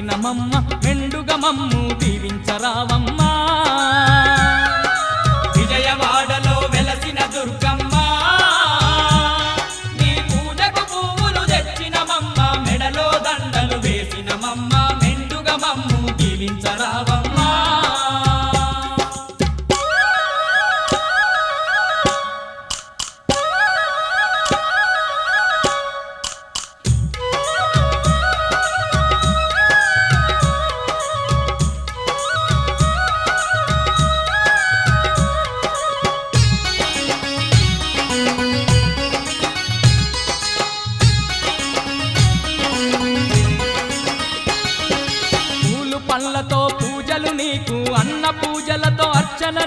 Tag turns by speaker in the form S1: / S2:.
S1: వెలసినమమ్మ మెండుగా మమ్ము దీవించరావమ్మా
S2: విజయవాడలో వెలసిన దుర్గమ్మ నీ పూజకు పువ్వులు తెచ్చినమమ్మ మెడలో దండలు వేసినమమ్మ మెండుగా మమ్ము దీవించరావమ్మా
S1: పళ్ళతో పూజలు నీకు అన్న పూజలతో అర్చన